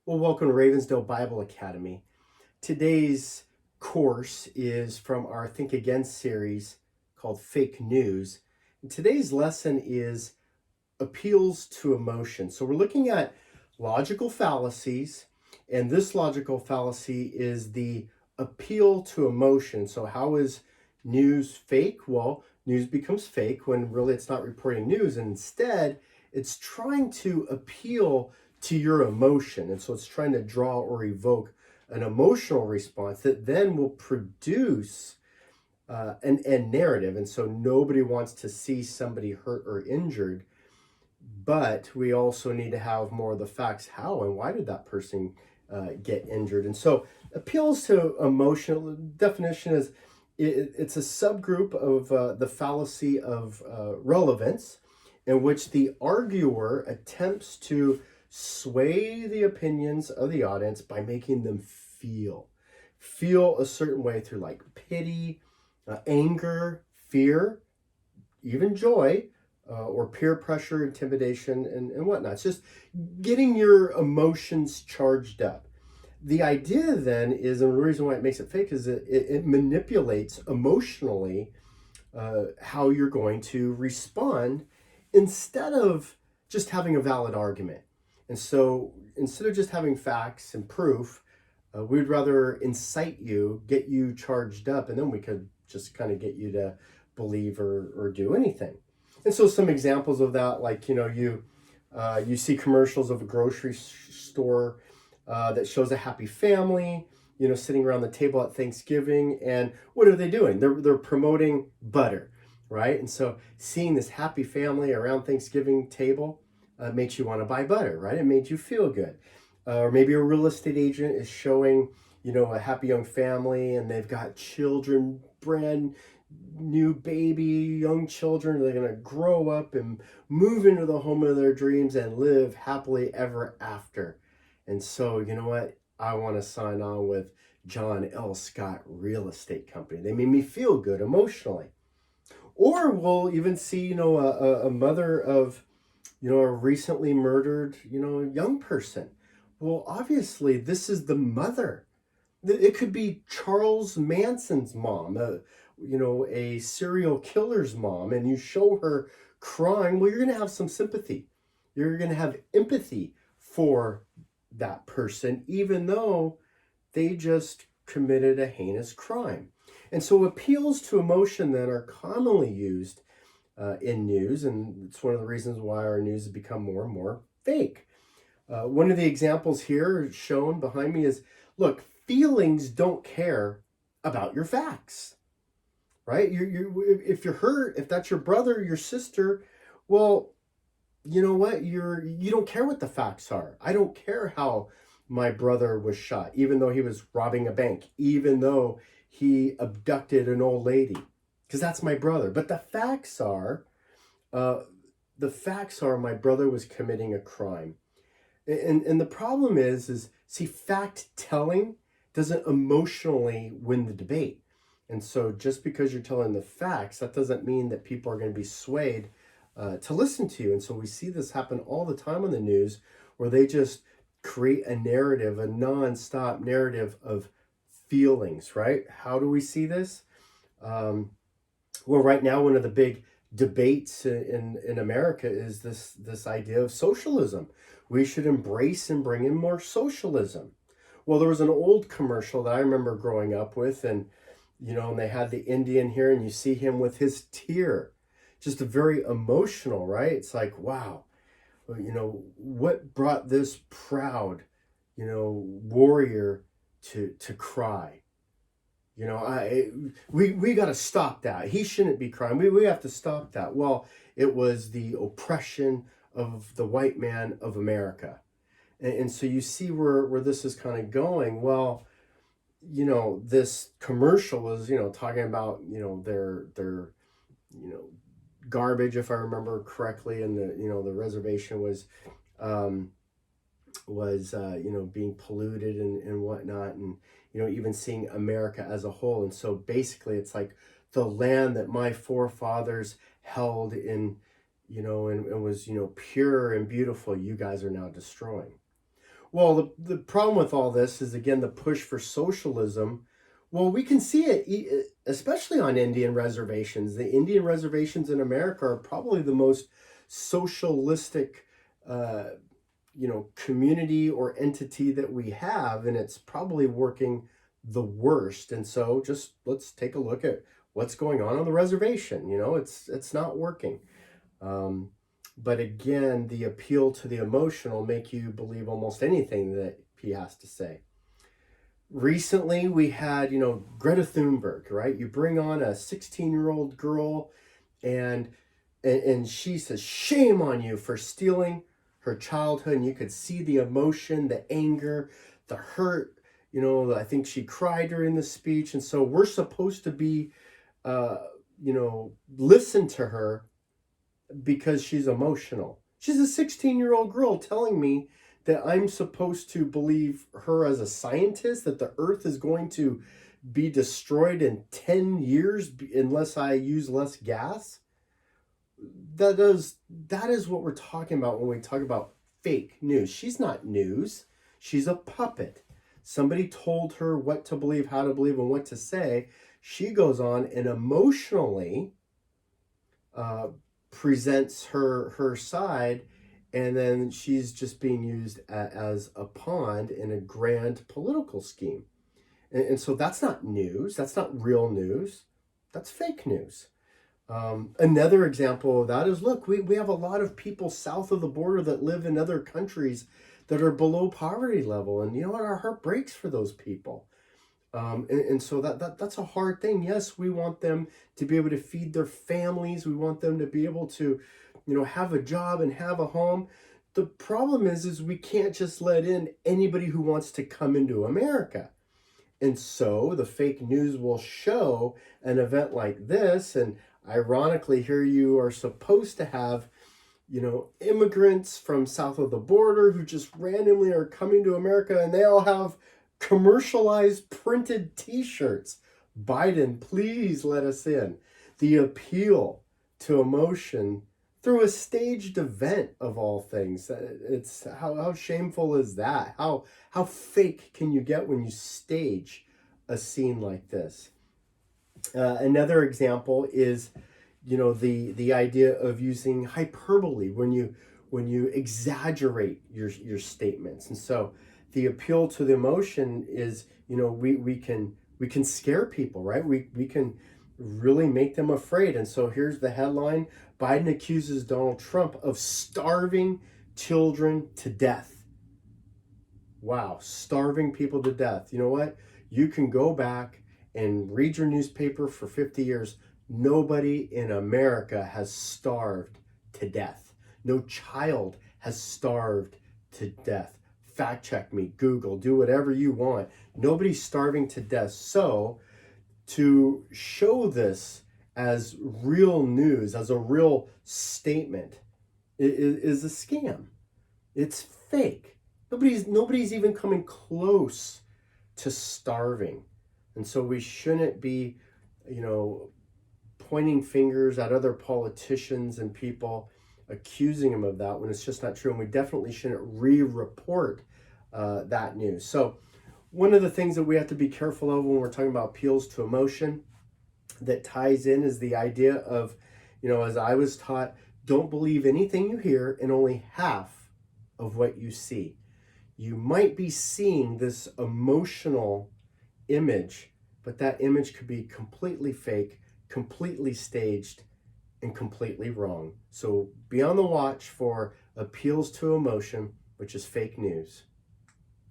Well, welcome to Ravensdale Bible Academy. Today's course is from our Think Again series called Fake News. And today's lesson is appeals to emotion. So we're looking at logical fallacies, and this logical fallacy is the appeal to emotion. So how is news fake? Well, news becomes fake when really it's not reporting news, and instead it's trying to appeal to your emotion. And so it's trying to draw or evoke an emotional response that then will produce an end narrative. And so nobody wants to see somebody hurt or injured, but we also need to have more of the facts. How and why did that person get injured? And so appeals to emotional definition is it's a subgroup of the fallacy of relevance, in which the arguer attempts to sway the opinions of the audience by making them feel a certain way through like pity, anger, fear, even joy, or peer pressure, intimidation, and whatnot. It's just getting your emotions charged up. The idea then is, and the reason why it makes it fake is that it manipulates emotionally how you're going to respond instead of just having a valid argument. And so instead of just having facts and proof, we'd rather incite you, get you charged up, and then we could just kind of get you to believe or do anything. And so some examples of that, like, you see commercials of a grocery store that shows a happy family, sitting around the table at Thanksgiving. And what are they doing? They're promoting butter, right? And so seeing this happy family around Thanksgiving table makes you want to buy butter, right? It made you feel good. Or maybe a real estate agent is showing, a happy young family, and they've got children, brand new baby, young children. They're going to grow up and move into the home of their dreams and live happily ever after. And so, you know what? I want to sign on with John L. Scott Real Estate Company. They made me feel good emotionally. Or we'll even see, a mother of, a recently murdered, young person. Well, obviously, this is the mother. It could be Charles Manson's mom, a serial killer's mom, and you show her crying. Well, you're going to have some sympathy. You're going to have empathy for that person, even though they just committed a heinous crime. And so appeals to emotion then are commonly used in news, and it's one of the reasons why our news has become more and more fake. One of the examples here shown behind me is, look, feelings don't care about your facts, right? If you're hurt, if that's your brother, your sister, well, you know what? You don't care what the facts are. I don't care how my brother was shot, even though he was robbing a bank, even though he abducted an old lady, because that's my brother. But uh, the facts are my brother was committing a crime. And the problem is see, fact telling doesn't emotionally win the debate. And so just because you're telling the facts, that doesn't mean that people are going to be swayed to listen to you. And so we see this happen all the time on the news, where they just create a narrative, a non-stop narrative of feelings, right? How do we see this? Um, well, right now, one of the big debates in America is this idea of socialism. We should embrace and bring in more socialism. Well, there was an old commercial that I remember growing up with, and they had the Indian here, and you see him with his tear, just a very emotional, right? It's like, wow, what brought this proud, warrior to cry? We got to stop that. He shouldn't be crying. We have to stop that. Well, it was the oppression of the white man of America. And so you see where this is kind of going. Well, this commercial is, talking about, their, you know, garbage, if I remember correctly. And the reservation um, was being polluted and whatnot, and even seeing America as a whole. And so basically it's like the land that my forefathers held and was pure and beautiful, you guys are now destroying. Well, the problem with all this is, again, the push for socialism. Well, we can see it, especially on Indian reservations. The Indian reservations in America are probably the most socialistic, uh, community or entity that we have, and it's probably working the worst. And so, just let's take a look at what's going on the reservation. It's not working. Um, but again, the appeal to the emotional make you believe almost anything that he has to say. Recently, we had, Greta Thunberg, right? You bring on a 16-year-old girl, and, and she says, "Shame on you for stealing her childhood." And you could see the emotion, the anger, the hurt. I think she cried during the speech. And so we're supposed to be, uh, listen to her because she's emotional. She's a 16-year-old girl telling me that I'm supposed to believe her as a scientist, that the earth is going to be destroyed in 10 years unless I use less gas. That is what we're talking about when we talk about fake news. She's not news. She's a puppet. Somebody told her what to believe, how to believe, and what to say. She goes on and emotionally uh, presents her side, and then she's just being used as a pawn in a grand political scheme. And so that's not news. That's not real news. That's fake news. Another example of that is, look, we have a lot of people south of the border that live in other countries that are below poverty level. And you know what? Our heart breaks for those people. And so that's a hard thing. Yes, we want them to be able to feed their families. We want them to be able to, have a job and have a home. The problem is we can't just let in anybody who wants to come into America. And so the fake news will show an event like this. And ironically, here you are supposed to have, immigrants from south of the border who just randomly are coming to America, and they all have commercialized printed t-shirts. "Biden, please let us in." The appeal to emotion through a staged event, of all things. It's how shameful is that? How fake can you get when you stage a scene like this? Another example is, the idea of using hyperbole when you exaggerate your statements. And so the appeal to the emotion is, we can scare people, right? We can really make them afraid. And so here's the headline: Biden accuses Donald Trump of starving children to death. Wow, starving people to death. You know what? You can go back and read your newspaper for 50 years. Nobody in America has starved to death. No child has starved to death. Fact check me, Google, do whatever you want. Nobody's starving to death. So, to show this as real news, as a real statement, is a scam. It's fake. Nobody's even coming close to starving. And so we shouldn't be, you know, pointing fingers at other politicians and people, accusing them of that when it's just not true. And we definitely shouldn't re-report that news. So one of the things that we have to be careful of when we're talking about appeals to emotion that ties in is the idea of, as I was taught, don't believe anything you hear and only half of what you see. You might be seeing this emotional image, but that image could be completely fake, completely staged, and completely wrong. So be on the watch for appeals to emotion, which is fake news.